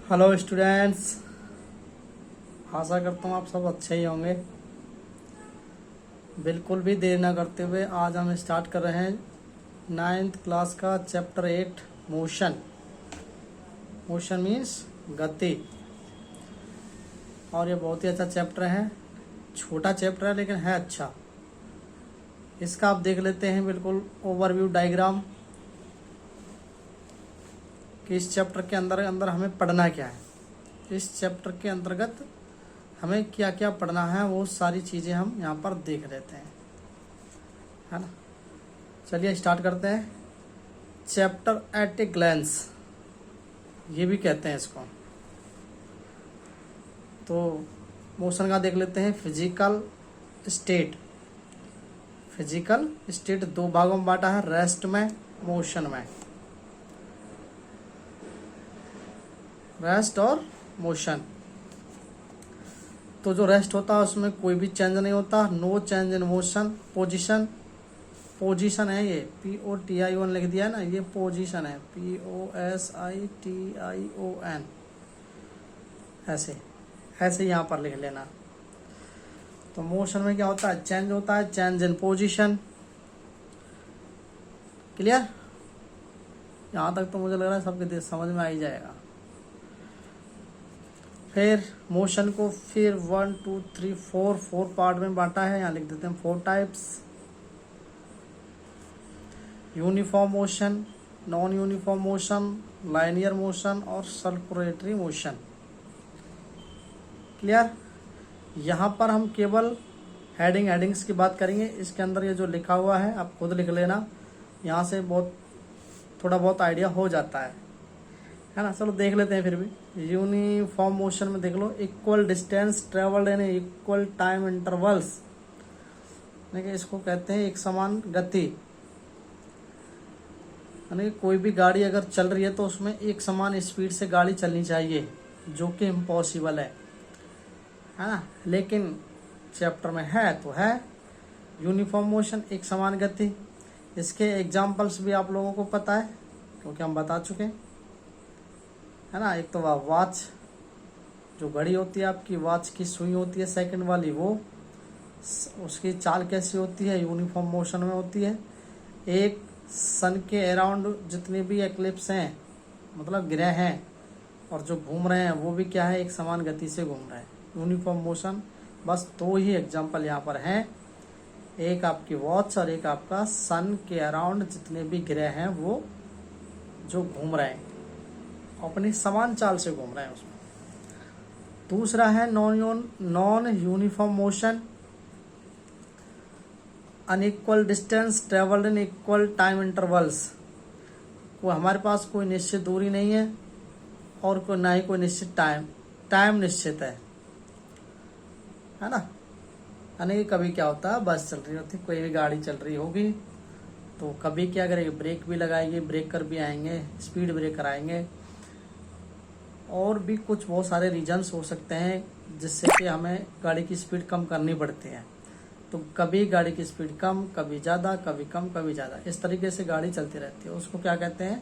Hello students, आशा करता हूँ आप सब अच्छे ही होंगे। बिल्कुल भी देर ना करते हुए आज हम स्टार्ट कर रहे हैं 9th क्लास का चैप्टर 8 मोशन। मोशन मीन्स गति। और ये बहुत ही अच्छा चैप्टर है। छोटा चैप्टर है लेकिन है अच्छा। इसका आप देख लेते हैं बिल्कुल ओवरव्यू डायग्राम कि इस चैप्टर के अंदर अंदर हमें पढ़ना क्या है। इस चैप्टर के अंतर्गत हमें क्या क्या पढ़ना है वो सारी चीज़ें हम यहाँ पर देख लेते हैं, है ना। चलिए स्टार्ट करते हैं। चैप्टर एट ए ग्लैंस ये भी कहते हैं इसको। तो मोशन का देख लेते हैं। Physical state. फिजिकल स्टेट दो भागों में बांटा है, रेस्ट में, मोशन में। रेस्ट और मोशन। तो जो रेस्ट होता है उसमें कोई भी चेंज नहीं होता, no change in motion. Position, position है ये, POTION लिख दिया है ना, ये पोजीशन है, POSITION। ऐसे ऐसे यहाँ पर लिख लेना। तो मोशन में क्या होता है, चेंज होता है, चेंज इन पोजीशन। क्लियर? यहाँ तक तो मुझे लग रहा है सबके समझ में आ ही जाएगा। फिर मोशन को फिर 1 2 3 4 पार्ट में बांटा है। यहाँ लिख देते हैं 4 types. Uniform motion, non uniform motion, linear motion और सर्कुलेटरी मोशन। क्लियर? यहाँ पर हम केवल हेडिंग्स की बात करेंगे। इसके अंदर ये जो लिखा हुआ है आप खुद लिख लेना, यहाँ से थोड़ा बहुत आइडिया हो जाता है ना। चलो देख लेते हैं फिर भी। यूनिफॉर्म मोशन में देख लो, equal distance travelled in equal time intervals. देखिए इसको कहते हैं एक समान गति। यानी कोई भी गाड़ी अगर चल रही है तो उसमें एक समान स्पीड से गाड़ी चलनी चाहिए, जो कि इम्पॉसिबल है ना। लेकिन चैप्टर में है तो है यूनिफॉर्म मोशन, एक समान गति। इसके एग्जाम्पल्स भी आप लोगों को पता है क्योंकि हम बता चुके हैं, है ना। एक तो वॉच, जो घड़ी होती है आपकी, वॉच की सुई होती है सेकंड वाली, वो उसकी चाल कैसी होती है, यूनिफॉर्म मोशन में होती है। एक सन के अराउंड जितने भी एक्लिप्स हैं, मतलब ग्रह हैं और जो घूम रहे हैं, वो भी क्या है, एक समान गति से घूम रहे हैं, यूनिफॉर्म मोशन। बस दो ही एग्जाम्पल यहाँ पर हैं, एक आपकी वॉच और एक आपका सन के अराउंड जितने भी ग्रह हैं वो जो घूम रहे हैं, अपनी समान चाल से घूम रहे हैं उसमें। दूसरा है non uniform motion, unequal distance travelled in equal time intervals. को हमारे पास कोई निश्चित दूरी नहीं है और ना ही कोई निश्चित टाइम निश्चित है ना। यानी कभी क्या होता है, बस चल रही होती, कोई भी गाड़ी चल रही होगी तो कभी क्या करेगी, ब्रेक भी लगाएगी, ब्रेकर भी आएंगे, स्पीड ब्रेकर आएंगे, और भी कुछ बहुत सारे रीजन्स हो सकते हैं जिससे कि हमें गाड़ी की स्पीड कम करनी पड़ती है। तो कभी गाड़ी की स्पीड कम, कभी ज़्यादा, कभी कम, कभी ज़्यादा, इस तरीके से गाड़ी चलती रहती है। उसको क्या कहते हैं,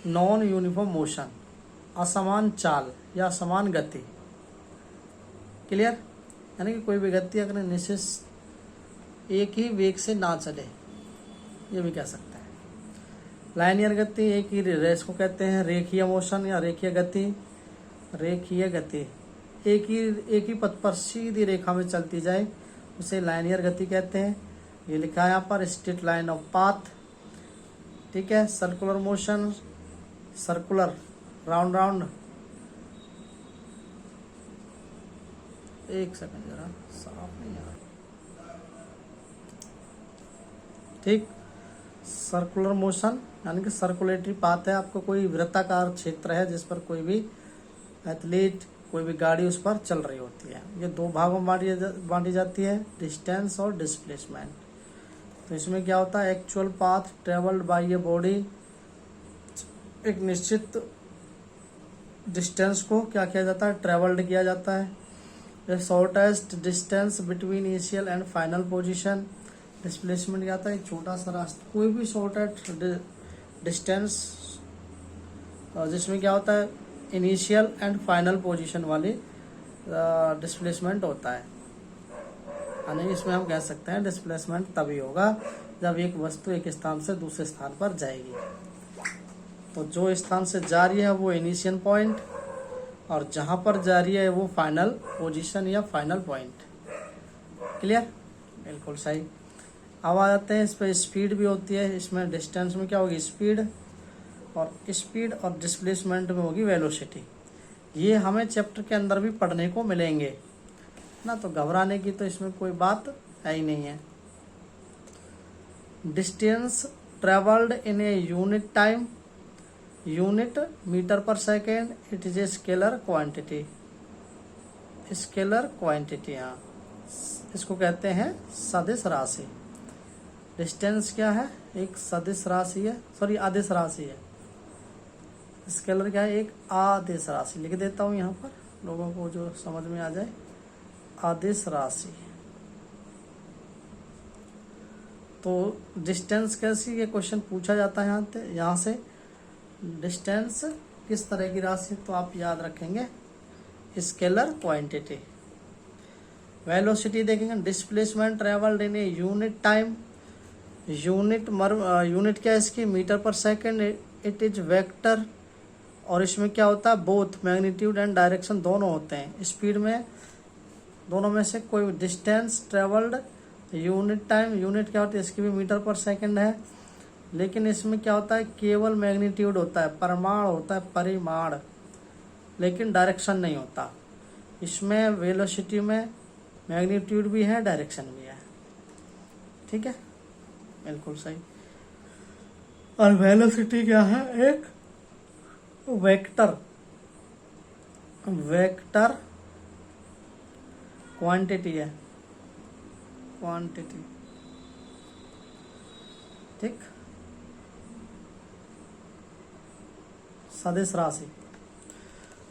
नॉन यूनिफॉर्म मोशन, असमान चाल या असमान गति। क्लियर? यानी कि कोई भी गति अगर निश्चित एक ही वेग से ना चले, ये भी कह सकते हैं। लाइनियर गति, एक ही रेस को कहते हैं रेखीय मोशन या रेखीय गति। रेखीय गति एक ही पथ पर सीधी रेखा में चलती जाए, उसे लाइनियर गति कहते हैं। ये लिखा है यहाँ पर, स्ट्रेट लाइन ऑफ पाथ। ठीक है। Circular motion, circular, round. एक सेकंड जरा, साफ नहीं आ रहा। ठीक। सर्कुलर मोशन यानी कि सर्कुलेटरी पाथ है, आपको कोई वृत्ताकार क्षेत्र है जिस पर कोई भी एथलीट, कोई भी गाड़ी उस पर चल रही होती है। ये दो भागों में बांटी जाती है, डिस्टेंस और डिस्प्लेसमेंट। तो इसमें क्या होता है, actual path travelled by a body, एक निश्चित डिस्टेंस को क्या किया जाता है, ट्रेवल्ड किया जाता है। Shortest distance between initial and final position. Displacement क्या था, एक छोटा सा रास्ता, कोई भी शॉर्टेस्ट डिस्टेंस जिसमें क्या होता है इनिशियल एंड फाइनल पोजीशन वाली डिस्प्लेसमेंट होता है। यानी इसमें हम कह सकते हैं डिस्प्लेसमेंट तभी होगा जब एक वस्तु एक स्थान से दूसरे स्थान पर जाएगी। तो जो स्थान से जा रही है वो इनिशियल पॉइंट और जहाँ पर जा रही है वो फाइनल पोजीशन या फाइनल पॉइंट। क्लियर, बिल्कुल सही। अब आ जाते हैं इस पर स्पीड भी होती है। इसमें डिस्टेंस में क्या होगी स्पीड और डिस्प्लेसमेंट में होगी वेलोसिटी। ये हमें चैप्टर के अंदर भी पढ़ने को मिलेंगे ना, तो घबराने की तो इसमें कोई बात है ही नहीं है। Distance travelled in a unit time, unit metre per second, it is a scalar quantity. Scalar quantity, हाँ, इसको कहते हैं सदिश राशि। डिस्टेंस क्या है, एक सदिश राशि है, सॉरी आदिश राशि है। स्केलर क्या है, एक आदिश राशि। लिख देता हूँ यहाँ पर लोगों को जो समझ में आ जाए, आदिश राशि। तो डिस्टेंस कैसी, ये क्वेश्चन पूछा जाता है यहाँ से डिस्टेंस किस तरह की राशि, तो आप याद रखेंगे स्केलर क्वांटिटी। वेलोसिटी देखेंगे displacement travelled in a unit time, unit क्या है इसकी metre per second, it is vector. और इसमें क्या होता है बोथ मैग्नीट्यूड एंड डायरेक्शन दोनों होते हैं। स्पीड में दोनों में से कोई distance travelled unit time, unit क्या होती है इसकी भी मीटर पर सेकेंड है, लेकिन इसमें क्या होता है केवल मैग्नीट्यूड होता है, परिमाण होता है, परिमाण, लेकिन डायरेक्शन नहीं होता। इसमें वेलोसिटी में मैग्नीट्यूड भी है डायरेक्शन भी है। ठीक है, बिल्कुल सही। और वेलोसिटी क्या है, एक वेक्टर क्वांटिटी है, क्वांटिटी। ठीक, सदिश राशि।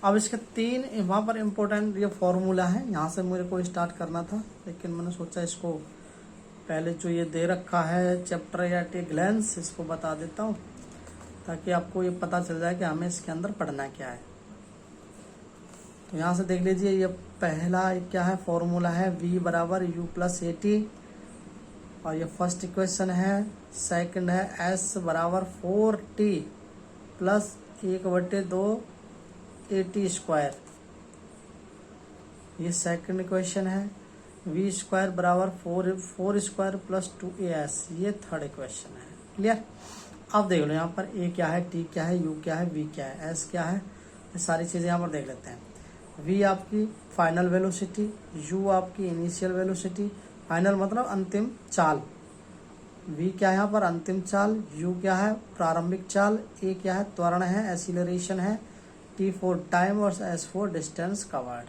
अब इसके तीन वहाँ पर इम्पोर्टेंट ये फॉर्मूला है, यहाँ से मेरे को स्टार्ट करना था, लेकिन मैंने सोचा इसको पहले जो ये दे रखा है चैप्टर या ग्लैंस, इसको बता देता हूँ ताकि आपको ये पता चल जाए कि हमें इसके अंदर पढ़ना क्या है। तो यहाँ से देख लीजिए, ये पहला क्या है फॉर्मूला है v बराबर u प्लस ए टी, और ये फर्स्ट इक्वेशन है। सेकंड है s बराबर 4t plus 1/2 A T square, ये सेकंड इक्वेशन है। v स्क्वायर बराबर 4 स्क्वायर प्लस 2as, ये थर्ड इक्वेशन है। क्लियर। अब देख लो यहाँ पर a क्या है, t क्या है, u क्या है, v क्या है, s क्या है, ये सारी चीज़ें यहाँ पर देख लेते हैं। v आपकी फाइनल वेलोसिटी, u आपकी इनिशियल वेलोसिटी, फाइनल मतलब अंतिम चाल, v क्या है यहाँ पर अंतिम चाल, u क्या है प्रारंभिक चाल, a क्या है त्वरण है एक्सीलरेशन है, t फॉर टाइम और s फॉर डिस्टेंस कवर्ड।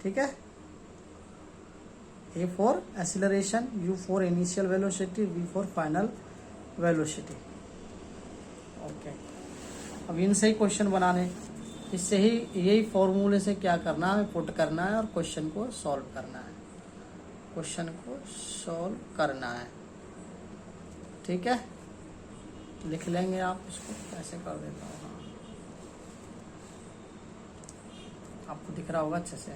ठीक है, a for acceleration, u for initial velocity, v for final velocity. Okay, अब इनसे ही क्वेश्चन बनाने, इससे ही यही फॉर्मूले से क्या करना है, पुट करना है और क्वेश्चन को सॉल्व करना है, क्वेश्चन को सॉल्व करना है। ठीक है, लिख लेंगे आप इसको, कैसे कर देता हूँ। हाँ, आपको दिख रहा होगा अच्छे से।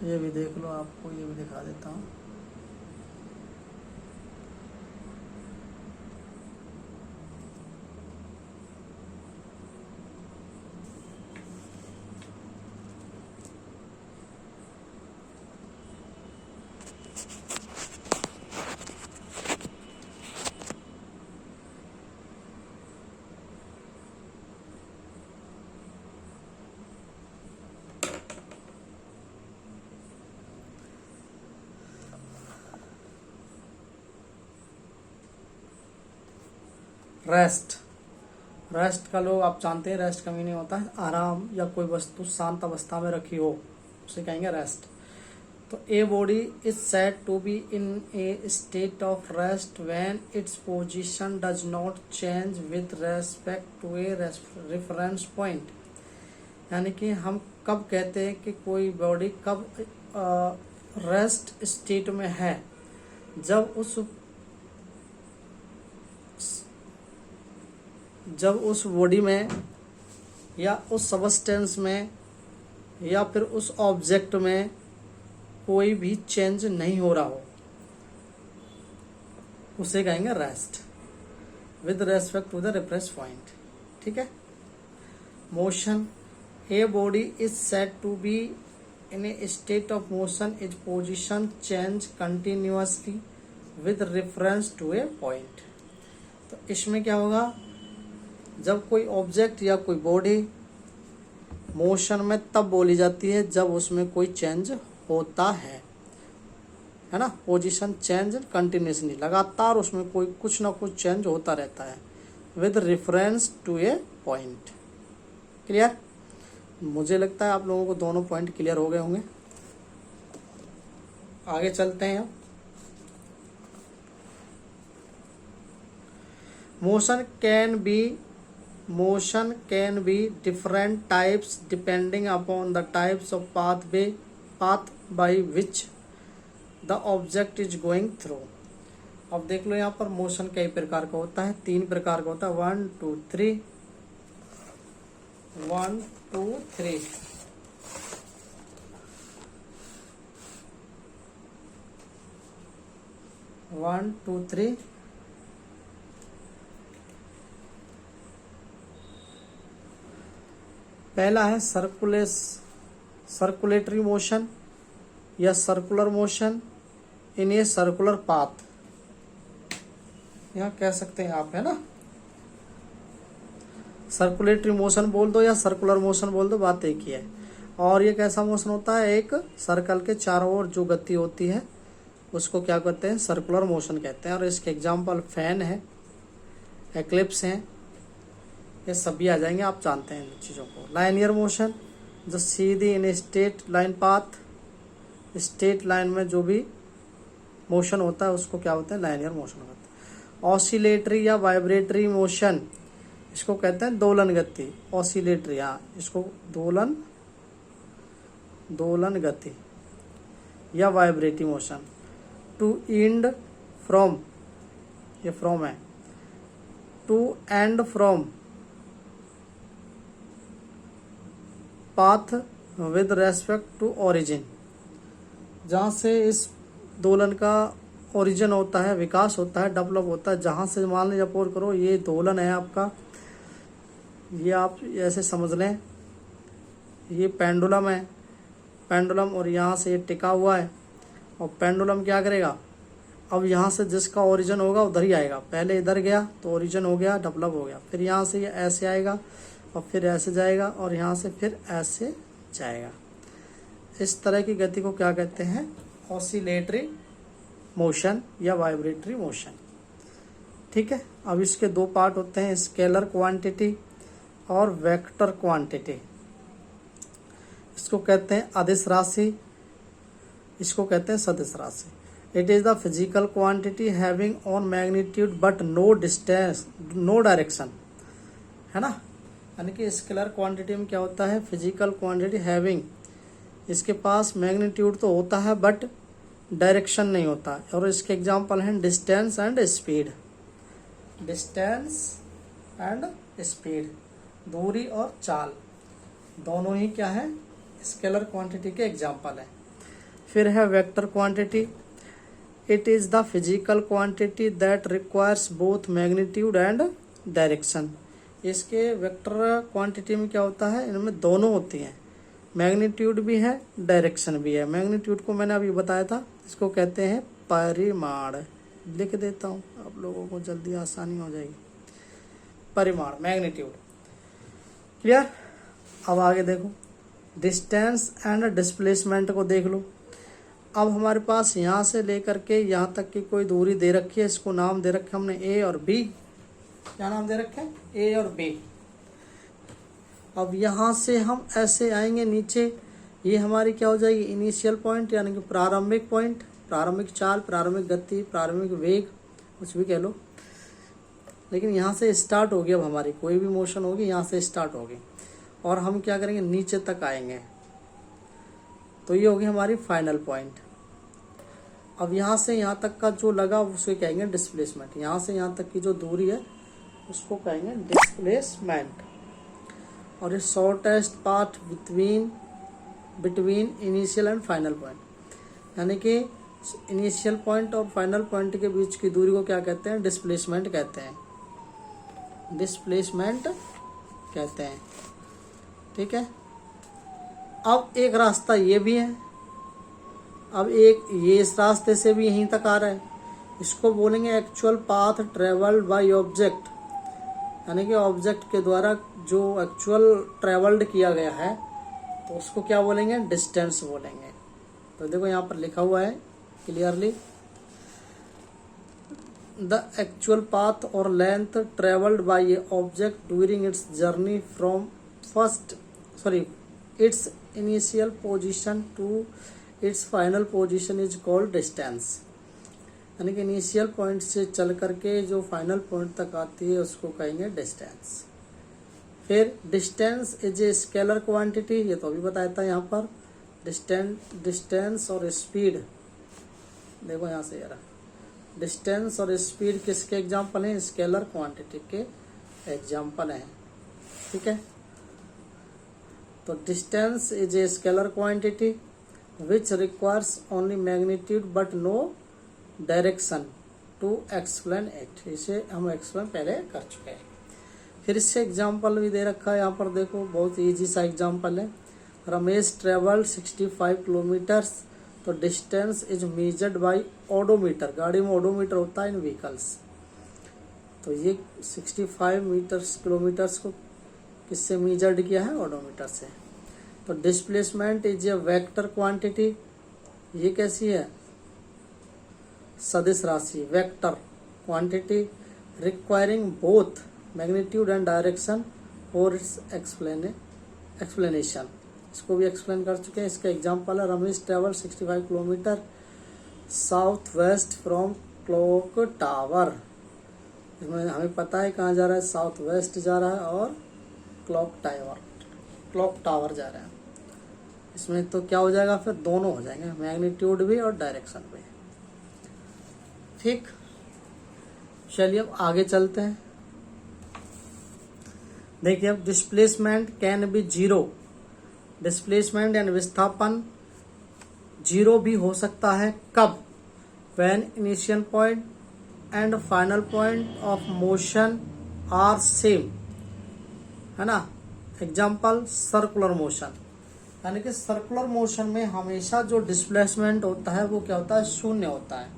ये भी देख लो, आपको ये भी दिखा देता हूँ। रेस्ट का लोग आप जानते हैं, रेस्ट का मीनिंग होता है आराम, या कोई वस्तु शांत अवस्था में रखी हो उसे कहेंगे रेस्ट। तो a body is said to be in a state of rest when its position does not change with respect to a reference point. यानी कि हम कब कहते हैं कि कोई बॉडी कब रेस्ट स्टेट में है, जब उस जब उस बॉडी में या उस सबस्टेंस में या फिर उस ऑब्जेक्ट में कोई भी चेंज नहीं हो रहा हो, उसे कहेंगे rest with respect to the reference point. ठीक है। Motion, a body is said to be in a state of motion is position change continuously with reference to a point. तो इसमें क्या होगा, जब कोई ऑब्जेक्ट या कोई बॉडी मोशन में तब बोली जाती है जब उसमें कोई चेंज होता है ना। पोजीशन चेंज कंटिन्यूसली, लगातार उसमें कोई कुछ ना कुछ चेंज होता रहता है with reference to a point. Clear? मुझे लगता है आप लोगों को दोनों पॉइंट क्लियर हो गए होंगे। आगे चलते हैं। Motion can be different types depending upon the types of path by which the object is going through. अब देख लो यहाँ पर मोशन कई प्रकार का होता है, 3 प्रकार का होता है। 1 2 3 1 2 3। One two three. पहला है सर्कुलेटरी मोशन या circular motion in a circular path, यहाँ कह सकते हैं आप, है ना। सर्कुलेटरी मोशन बोल दो या सर्कुलर मोशन बोल दो, बात एक ही है। और ये कैसा मोशन होता है, एक सर्कल के चारों ओर जो गति होती है उसको क्या कहते हैं, सर्कुलर मोशन कहते हैं। और इसके एग्जाम्पल फैन है, एक्लिप्स हैं, ये सभी आ जाएंगे, आप जानते हैं इन चीज़ों को। लाइनियर मोशन जो सीधी in straight line path, straight line में जो भी मोशन होता है उसको क्या होता है, लाइनियर मोशन होता है। ऑसिलेटरी या वाइब्रेटरी मोशन, इसको कहते हैं दोलन गति। ऑसिलेटरी, हाँ, इसको दोलन गति या vibratory motion. To and from, ये फ्रॉम है, to and from path with respect to origin, जहाँ से इस दोलन का ओरिजिन होता है, विकास होता है, डेवलप होता है। जहाँ से मान लीजिए अपोर करो ये दोलन है आपका, ये आप ऐसे समझ लें ये पेंडुलम है, पेंडुलम, और यहाँ से ये टिका हुआ है। और पेंडुलम क्या करेगा, अब यहाँ से जिसका ओरिजिन होगा उधर ही आएगा। पहले इधर गया तो ओरिजिन हो गया, डेवलप हो गया, फिर यहाँ से ये ऐसे आएगा और फिर ऐसे जाएगा और यहाँ से फिर ऐसे जाएगा। इस तरह की गति को क्या कहते हैं, ऑसिलेटरी मोशन या वाइब्रेटरी मोशन। ठीक है। अब इसके 2 पार्ट होते हैं, स्केलर क्वांटिटी और वेक्टर क्वांटिटी। इसको कहते हैं अदिश राशि, इसको कहते हैं सदिश राशि। It is the physical quantity having on magnitude but no distance, no direction, है ना। यानी कि स्केलर क्वांटिटी में क्या होता है, फिजिकल क्वांटिटी हैविंग, इसके पास मैग्नीट्यूड तो होता है बट डायरेक्शन नहीं होता। और इसके एग्जांपल हैं distance and speed. Distance and speed, दूरी और चाल, दोनों ही क्या है, स्केलर क्वांटिटी के एग्जांपल है। फिर है vector quantity. It is the physical quantity that requires both magnitude and direction. इसके वेक्टर क्वांटिटी में क्या होता है, इनमें दोनों होती हैं, मैग्नीट्यूड भी है, डायरेक्शन भी है। मैग्नीट्यूड को मैंने अभी बताया था, इसको कहते हैं परिमाण। लिख देता हूँ आप लोगों को, जल्दी आसानी हो जाएगी। परिमाण, मैग्नीट्यूड। क्लियर? अब आगे देखो, डिस्टेंस एंड डिस्प्लेसमेंट को देख लो। अब हमारे पास यहाँ से लेकर के यहाँ तक की कोई दूरी दे रखी है, इसको नाम दे रखे हमने ए और बी। क्या नाम दे रखे हैं, ए और बी। अब यहाँ से हम ऐसे आएंगे नीचे, ये हमारी क्या हो जाएगी, इनिशियल पॉइंट, यानी कि प्रारंभिक पॉइंट, प्रारंभिक चाल, प्रारंभिक गति, प्रारंभिक वेग, कुछ भी कह लो। लेकिन यहाँ से स्टार्ट होगी, अब हमारी कोई भी मोशन होगी यहाँ से स्टार्ट होगी और हम क्या करेंगे, नीचे तक आएंगे, तो ये होगी हमारी फाइनल पॉइंट। अब यहाँ से यहाँ तक का जो लगा उसे कहेंगे डिस्प्लेसमेंट। यहाँ से यहाँ तक की जो दूरी है उसको कहेंगे डिस्प्लेसमेंट। और ये shortest path between initial and final point, यानी कि इनिशियल पॉइंट और फाइनल पॉइंट के बीच की दूरी को क्या कहते हैं? डिस्प्लेसमेंट कहते हैं। डिस्प्लेसमेंट कहते हैं। ठीक है। अब एक रास्ता ये भी है, अब एक ये इस रास्ते से भी यहीं तक आ रहा है, इसको बोलेंगे actual path travelled by object, यानी कि ऑब्जेक्ट के द्वारा जो एक्चुअल ट्रेवल्ड किया गया है तो उसको क्या बोलेंगे? डिस्टेंस बोलेंगे। तो देखो यहाँ पर लिखा हुआ है क्लियरली, द एक्चुअल पाथ और length travelled by a object during its journey from its initial position to its final position is called distance, यानी कि इनिशियल पॉइंट से चल करके जो फाइनल पॉइंट तक आती है उसको कहेंगे डिस्टेंस। फिर distance is a scalar quantity, ये तो अभी बताया था यहाँ पर। डिस्टेंस और स्पीड, देखो यहाँ से यार, डिस्टेंस और स्पीड किसके एग्जाम्पल हैं? स्केलर क्वांटिटी के एग्जाम्पल हैं। ठीक है। तो distance is a scalar quantity which requires only magnitude but no direction to explain it, इसे हम एक्सप्लेन पहले कर चुके हैं। फिर इससे एग्जाम्पल भी दे रखा है यहाँ पर, देखो बहुत इजी सा एग्जाम्पल है। रमेश ट्रेवल्ड 65 किलोमीटर्स, तो distance is measured by odometer, गाड़ी में ओडोमीटर होता है इन व्हीकल्स, तो ये 65 किलोमीटर्स को किससे मेजर्ड किया है? ओडोमीटर से। तो displacement is a vector quantity, ये कैसी है? सदिश राशि, vector quantity requiring both magnitude and direction for its explanation, इसको भी एक्सप्लेन कर चुके हैं। इसका एग्जांपल है Ramesh travel 65 kilometre south west from clock tower, इसमें हमें पता है कहाँ जा रहा है, साउथ वेस्ट जा रहा है और क्लॉक टावर जा रहा है। इसमें तो क्या हो जाएगा? फिर दोनों हो जाएंगे, मैग्नीट्यूड भी और डायरेक्शन भी। ठीक, चलिए अब आगे चलते हैं। देखिए अब displacement can be zero, displacement यानी विस्थापन जीरो भी हो सकता है। कब? When initial point and final point of motion are same, है ना। एग्जाम्पल सर्कुलर मोशन, यानी कि सर्कुलर मोशन में हमेशा जो डिस्प्लेसमेंट होता है वो क्या होता है? शून्य होता है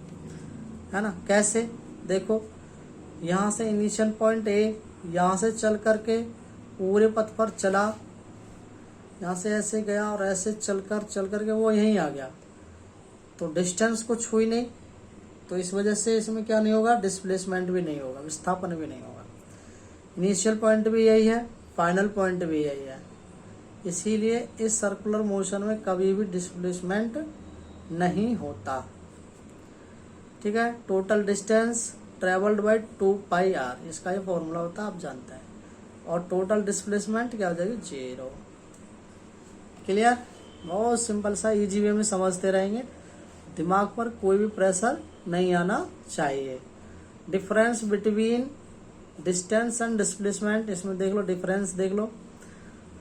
ना। कैसे? देखो यहाँ से इनिशियल पॉइंट ए, यहाँ से चल करके पूरे पथ पर चला, यहाँ से ऐसे गया और ऐसे चल करके वो यहीं आ गया, तो डिस्टेंस कुछ हुई नहीं, तो इस वजह से इसमें क्या नहीं होगा? डिस्प्लेसमेंट भी नहीं होगा, विस्थापन भी नहीं होगा। इनिशियल पॉइंट भी यही है, फाइनल पॉइंट भी यही है, इसीलिए इस सर्कुलर मोशन में कभी भी डिस्प्लेसमेंट नहीं होता। ठीक है। Total distance travelled by 2πr, इसका ये फॉर्मूला होता है, आप जानते हैं। और टोटल डिस्प्लेसमेंट क्या हो जाएगी? 0। क्लियर? बहुत सिंपल सा इजी वे में समझते रहेंगे, दिमाग पर कोई भी प्रेशर नहीं आना चाहिए। Difference between distance and displacement, इसमें देख लो डिफरेंस, देख लो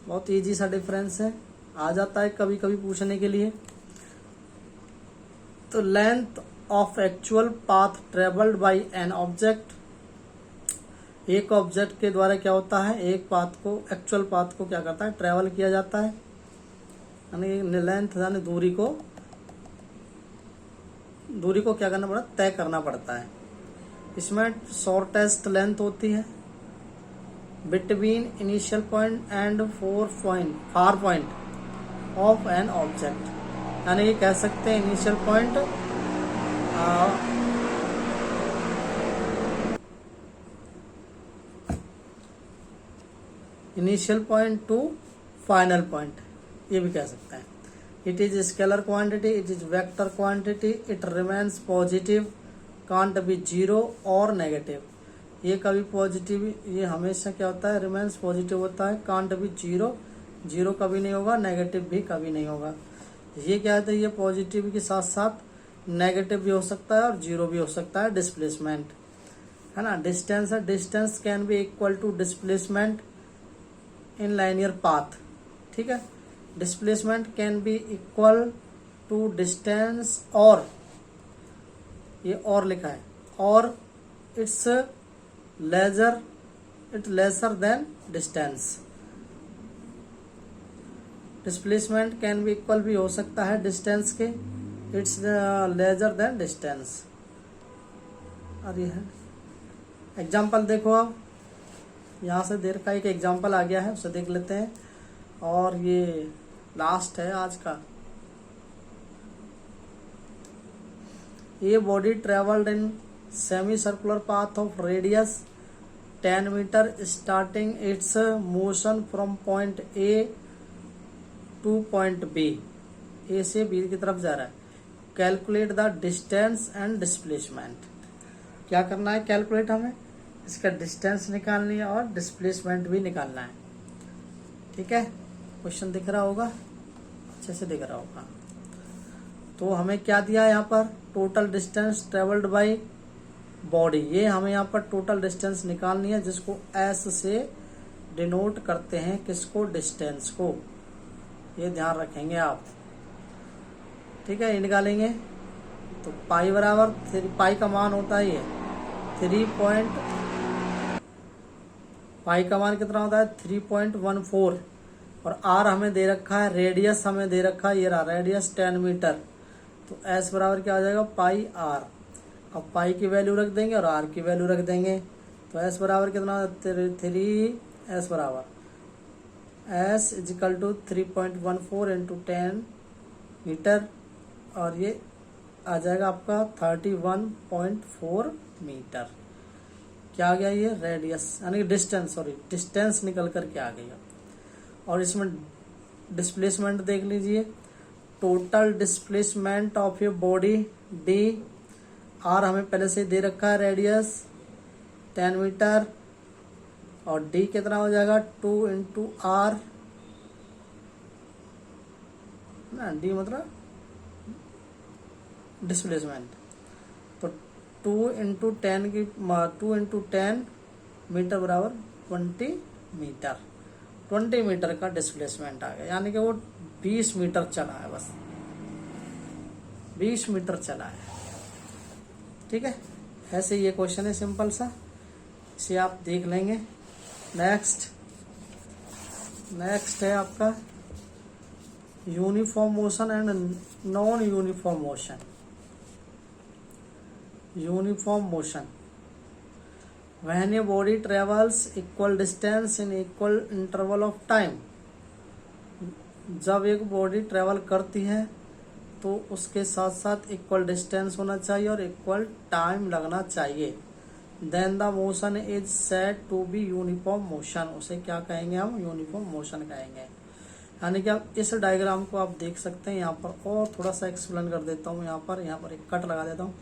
बहुत इजी सा डिफरेंस है, आ जाता है कभी कभी पूछने के लिए। तो length of actual path travelled by an object, एक ऑब्जेक्ट के द्वारा क्या होता है? एक पाथ को, एक्चुअल पाथ को क्या करता है? ट्रेवल किया जाता है, यानी लेंथ यानी दूरी को क्या करना पड़ता है? तय करना पड़ता है। इसमें शॉर्टेस्ट लेंथ होती है between initial point and far point of an object, यानी ये कह सकते हैं initial point initial point two final point, ये भी कह सकते हैं। It is scalar quantity, it is vector quantity, it remains positive, can't be zero और नेगेटिव। ये कभी पॉजिटिव, ये हमेशा क्या होता है? रिमेन्स पॉजिटिव होता है। कांट बी जीरो, जीरो कभी नहीं होगा, नेगेटिव भी कभी नहीं होगा। ये क्या है? ये पॉजिटिव के साथ साथ नेगेटिव भी हो सकता है और जीरो भी हो सकता है डिस्प्लेसमेंट, है ना, डिस्टेंस है, distance can be equal to displacement in linear path, ठीक है, displacement can be equal to distance, और ये और लिखा है, और it's lesser than distance. Displacement can be equal भी हो सकता है डिस्टेंस के, इट्स लेसर देन डिस्टेंस। और ये है एग्जाम्पल, देखो अब यहाँ से देर का एक एग्जाम्पल आ गया है, उसे देख लेते हैं, और ये लास्ट है आज का। ये body travelled in semi circular path of radius 10 metre starting its motion from point A to point B, A से बी की तरफ जा रहा है। Calculate the distance and displacement. क्या करना है कैलकुलेट, हमें इसका डिस्टेंस निकालनी है और डिस्प्लेसमेंट भी निकालना है, ठीक है। क्वेश्चन दिख रहा होगा, अच्छे से दिख रहा होगा। तो हमें क्या दिया है यहाँ पर, total distance travelled by body, ये हमें यहाँ पर टोटल डिस्टेंस निकालनी है, जिसको एस से डिनोट करते हैं, किसको, डिस्टेंस को, ये ध्यान रखेंगे आप, ठीक है। ये निकालेंगे तो पाई बराबर पाई का मान होता है ये 3 पाई का मान कितना होता है 3.14, और आर हमें दे रखा है, रेडियस हमें दे रखा है, ये रहा रेडियस 10 मीटर, तो एस बराबर क्या हो जाएगा, पाई आर। अब पाई की वैल्यू रख देंगे और आर की वैल्यू रख देंगे, तो एस बराबर कितना, 3 एस बराबर S equal to 3.14 into 10 metre, और ये आ जाएगा आपका 31.4 मीटर। क्या आ गया, ये रेडियस यानी डिस्टेंस, सॉरी डिस्टेंस निकल कर के आ गया। और इसमें डिस्प्लेसमेंट देख लीजिए, total displacement of a body D, R हमें पहले से दे रखा है रेडियस 10 मीटर, और डी कितना हो जाएगा 2 इंटू आर ना, डी मतलब डिस्प्लेसमेंट, तो 2 इंटू 10 की 2 इंटू 10 मीटर बराबर 20 मीटर, 20 मीटर का डिस्प्लेसमेंट आ गया, यानी कि वो 20 मीटर चला है, बस 20 मीटर चला है, ठीक है। ऐसे ये क्वेश्चन है सिंपल सा, इसे आप देख लेंगे। नेक्स्ट है आपका uniform motion and non uniform motion. Uniform motion, when a body travels equal distance in equal interval of time, जब एक बॉडी ट्रेवल करती है तो उसके साथ साथ इक्वल डिस्टेंस होना चाहिए और इक्वल टाइम लगना चाहिए। Then the motion is said to be uniform motion, उसे क्या कहेंगे हम, यूनिफॉर्म मोशन कहेंगे। यानी कि आप इस डायग्राम को आप देख सकते हैं, यहाँ पर और थोड़ा सा एक्सप्लेन कर देता हूँ। यहाँ पर एक कट लगा देता हूँ,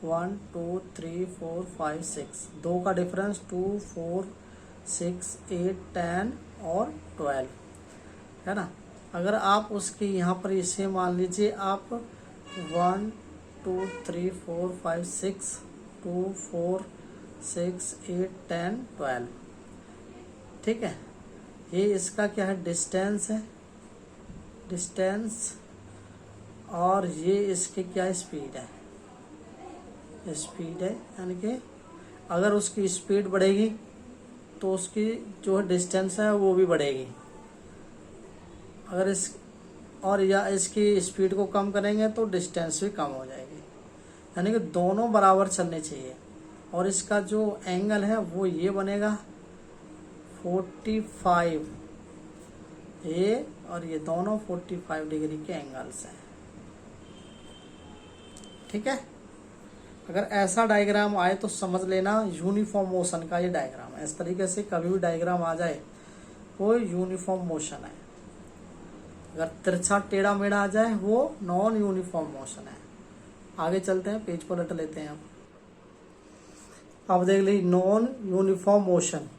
1 2 3 4 5 6, 2 का डिफरेंस 2 4 6 8 10 और 12 है ना। अगर आप उसके यहाँ पर इसे मान लीजिए आप 1 2 3 4 5 6 2 4 6 8 10 12, ठीक है। ये इसका क्या है, डिस्टेंस है, डिस्टेंस, और ये इसके क्या स्पीड है, स्पीड है। यानी कि अगर उसकी स्पीड बढ़ेगी तो उसकी जो है डिस्टेंस है वो भी बढ़ेगी, अगर इसकी स्पीड को कम करेंगे तो डिस्टेंस भी कम हो जाएगी। यानी कि दोनों बराबर चलने चाहिए, और इसका जो एंगल है वो ये बनेगा 45, ये और ये दोनों 45 डिग्री के एंगल्स हैं, ठीक है। अगर ऐसा डायग्राम आए तो समझ लेना यूनिफॉर्म मोशन का ये डायग्राम है। इस तरीके से कभी भी डायग्राम आ जाए वो यूनिफॉर्म मोशन है, अगर तिरछा टेढ़ा मेढ़ा आ जाए वो नॉन यूनिफॉर्म मोशन है। आगे चलते हैं, पेज पर लट लेते हैं। अब देख ली non uniform motion,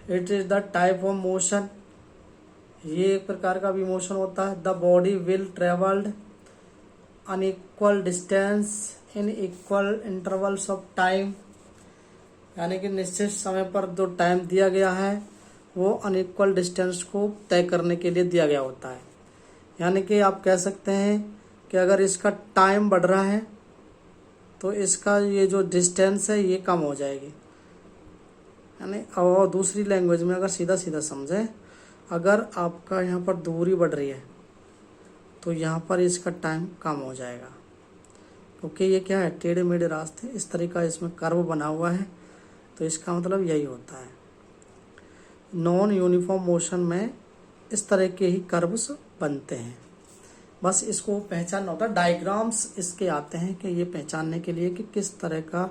it is the type of motion, ये एक प्रकार का भी मोशन होता है। The body will travelled unequal distance in equal intervals of time, यानी कि निश्चित समय पर जो टाइम दिया गया है वो अनइक्वल डिस्टेंस को तय करने के लिए दिया गया होता है। यानी कि आप कह सकते हैं कि अगर इसका टाइम बढ़ रहा है तो इसका ये जो डिस्टेंस है ये कम हो जाएगी। यानी और दूसरी लैंग्वेज में अगर सीधा सीधा समझें, अगर आपका यहाँ पर दूरी बढ़ रही है तो यहाँ पर इसका टाइम कम हो जाएगा, क्योंकि ये क्या है, टेढ़े मेढ़े रास्ते, इस तरह का इसमें कर्व बना हुआ है। तो इसका मतलब यही होता है। नॉन यूनिफॉर्म मोशन में इस तरह के ही कर्व्स बनते हैं। बस इसको पहचानना होता है। डायग्राम्स इसके आते हैं कि ये पहचानने के लिए कि किस तरह का,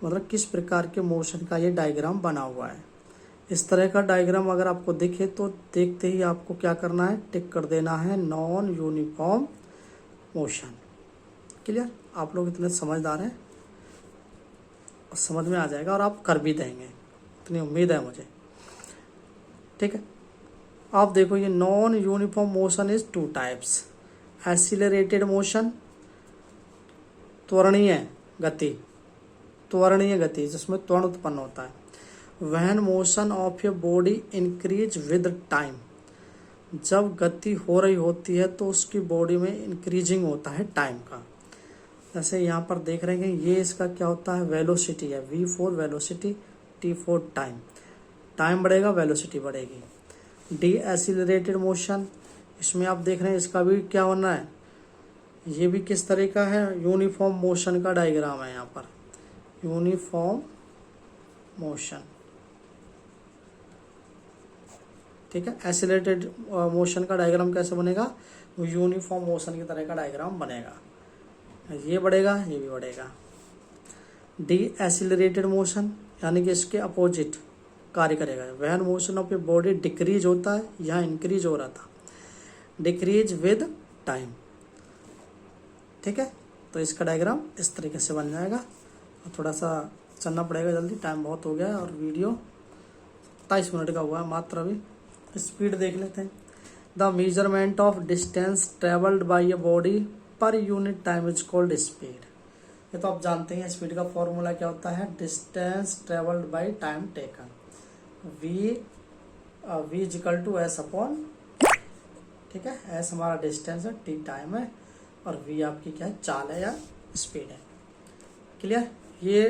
मतलब किस प्रकार के मोशन का ये डायग्राम बना हुआ है। इस तरह का डायग्राम अगर आपको दिखे तो देखते ही आपको क्या करना है, टिक कर देना है नॉन यूनिफॉर्म मोशन। क्लियर? आप लोग इतने समझदार हैं, समझ में आ जाएगा और आप कर भी देंगे, इतनी उम्मीद है मुझे। ठीक है, आप देखो ये non uniform motion is two types. Accelerated motion, त्वरणीय गति, त्वरणीय गति जिसमें त्वरण उत्पन्न होता है। When motion of a body increase with time, जब गति हो रही होती है तो उसकी बॉडी में इंक्रीजिंग होता है टाइम का। जैसे यहाँ पर देख रहे हैं ये इसका क्या होता है, वेलोसिटी है, v4 velocity, t4 time. Time बढ़ेगा, वेलोसिटी बढ़ेगी। डी एसिलरेटेड मोशन, इसमें आप देख रहे हैं इसका भी क्या होना है, ये भी किस तरह का है, यूनिफॉर्म मोशन का डायग्राम है। यहाँ पर यूनिफॉर्म मोशन, ठीक है। एसिलरेटेड मोशन का डायग्राम कैसे बनेगा, यूनिफॉर्म मोशन की तरह का डायग्राम बनेगा। ये बढ़ेगा, ये भी बढ़ेगा। डी एसिलरेटेड मोशन यानी कि इसके अपोजिट कार्य करेगा। When motion of a body decrease होता है, यहाँ इंक्रीज हो रहा था, डिक्रीज विद टाइम। ठीक है, तो इसका डायग्राम इस तरीके से बन जाएगा। और थोड़ा सा चलना पड़ेगा जल्दी, टाइम बहुत हो गया है और वीडियो 27 मिनट का हुआ है मात्र। अभी स्पीड देख लेते हैं। The measurement of distance travelled by a body per unit time is called speed. ये तो आप जानते हैं स्पीड का फॉर्मूला क्या होता है, distance travelled by time taken, v equal to S upon, ठीक है। एस हमारा डिस्टेंस है, टी टाइम है और v आपकी क्या है, चाल है या स्पीड है। क्लियर? ये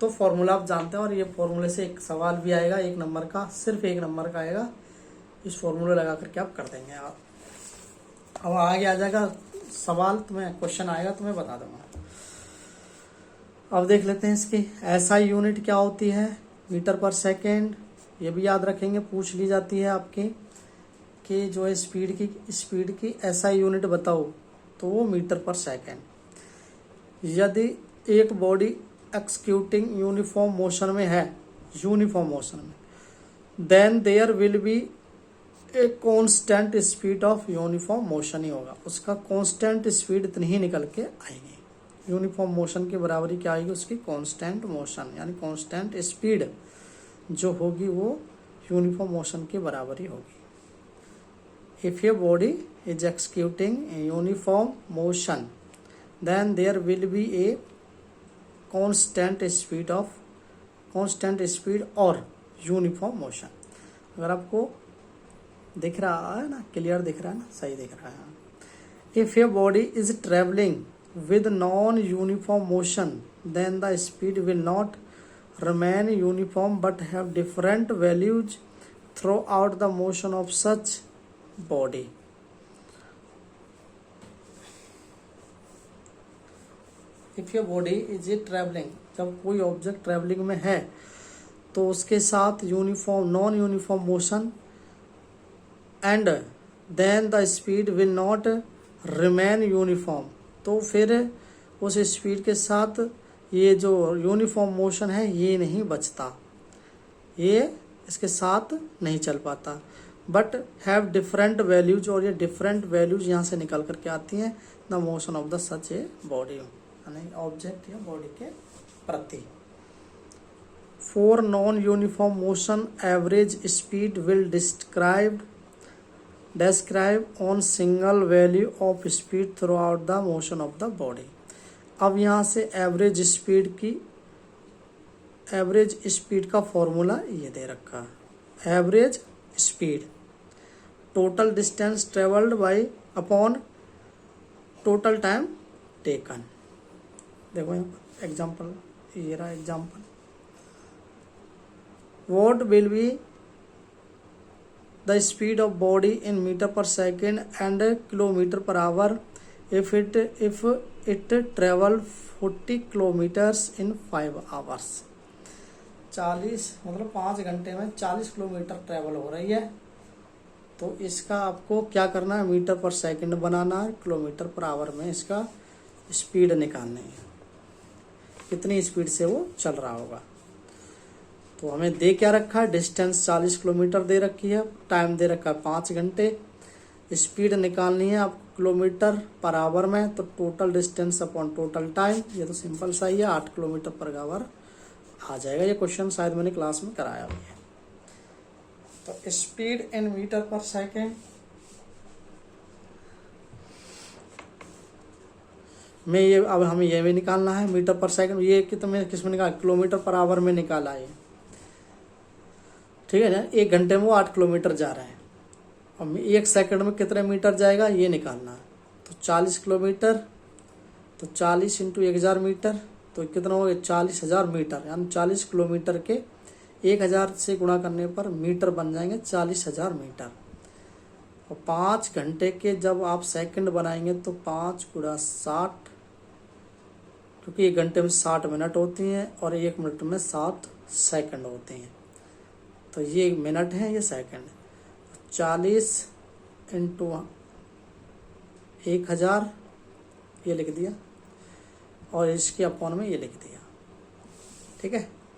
तो फॉर्मूला आप जानते हैं और ये फॉर्मूले से एक सवाल भी आएगा 1 नंबर का, सिर्फ 1 नंबर का आएगा। इस फॉर्मूले लगा करके आप कर देंगे। आप अब आगे आ जाएगा सवाल, तुम्हें क्वेश्चन आएगा तो मैं बता दूंगा। अब देख लेते हैं इसकी एसआई यूनिट क्या होती है, मीटर पर सेकेंड। ये भी याद रखेंगे, पूछ ली जाती है आपकी कि जो है स्पीड की एसआई यूनिट बताओ, तो वो मीटर पर सेकेंड। यदि एक बॉडी एक्सिक्यूटिंग यूनिफॉर्म मोशन में है, यूनिफॉर्म मोशन में, then there will be a constant speed of uniform motion ही होगा। उसका कांस्टेंट स्पीड इतनी ही निकल के आएगी। यूनिफॉर्म मोशन की बराबरी क्या आएगी, उसकी कांस्टेंट मोशन यानी कांस्टेंट स्पीड जो होगी वो यूनिफॉर्म मोशन की बराबरी होगी। If a body is executing a uniform motion then there will be a constant speed और यूनिफॉर्म मोशन। अगर आपको दिख रहा है ना, क्लियर दिख रहा है ना, सही दिख रहा है। If a body is travelling with non uniform motion then the speed will not remain uniform but have different values throughout the motion of such body. If your body is traveling, जब कोई object travelling में है तो उसके साथ uniform non uniform motion and then the speed will not remain uniform, तो फिर उस स्पीड के साथ ये जो यूनिफॉर्म मोशन है ये नहीं बचता, ये इसके साथ नहीं चल पाता। बट हैव डिफरेंट वैल्यूज, और ये डिफरेंट वैल्यूज यहाँ से निकल करके आती हैं the motion of the such a body, यानी ऑब्जेक्ट या बॉडी के प्रति। For non uniform motion average speed will describe on single value of speed through out the motion of the body. अब यहाँ से एवरेज स्पीड की average speed का formula ये दे रखा है। Average speed total distance travelled by upon total time taken. देखो यहाँ एग्जाम्पल, ये रहा example. What will be the speed of body in metre per second and kilometre per hour if it travel 40 kilometres in 5 hours. 40 मतलब 5 घंटे में 40 kilometre travel हो रही है, तो इसका आपको क्या करना है, मीटर पर सेकंड बनाना है, किलोमीटर पर आवर में इसका स्पीड निकालनी है, कितनी स्पीड से वो चल रहा होगा। तो हमें दे क्या रखा है, डिस्टेंस 40 किलोमीटर दे रखी है, टाइम दे रखा है 5 घंटे, स्पीड निकालनी है आपको किलोमीटर पर आवर में, तो total distance upon total time, ये तो सिंपल सा ही है, 8 किलोमीटर पर आवर आ जाएगा। ये क्वेश्चन शायद मैंने क्लास में कराया भी है। तो speed in metre per second में ये, अब हमें ये भी निकालना है मीटर पर सेकंड, ये कितने किसमें निकाला, किलोमीटर पर आवर में निकाला है, ठीक है ना। 1 घंटे में वो 8 किलोमीटर जा रहा है, और 1 सेकंड में कितने मीटर जाएगा ये निकालना है। तो 40 किलोमीटर, तो 40 इंटू 1000 मीटर, तो कितना हो गया 40,000 मीटर, यानी 40 किलोमीटर के 1000 से गुणा करने पर मीटर बन जाएंगे 40,000 मीटर। और 5 घंटे के जब आप सेकंड बनाएंगे तो 5 गुणा 60, क्योंकि 1 घंटे में 60 मिनट होती हैं और 1 मिनट में 60 सेकंड होते हैं, तो ये मिनट है, ये सेकंड। 40 इंटू 1000 ये लिख दिया, और इसके अपॉन में ये लिख दिया, ठीक है।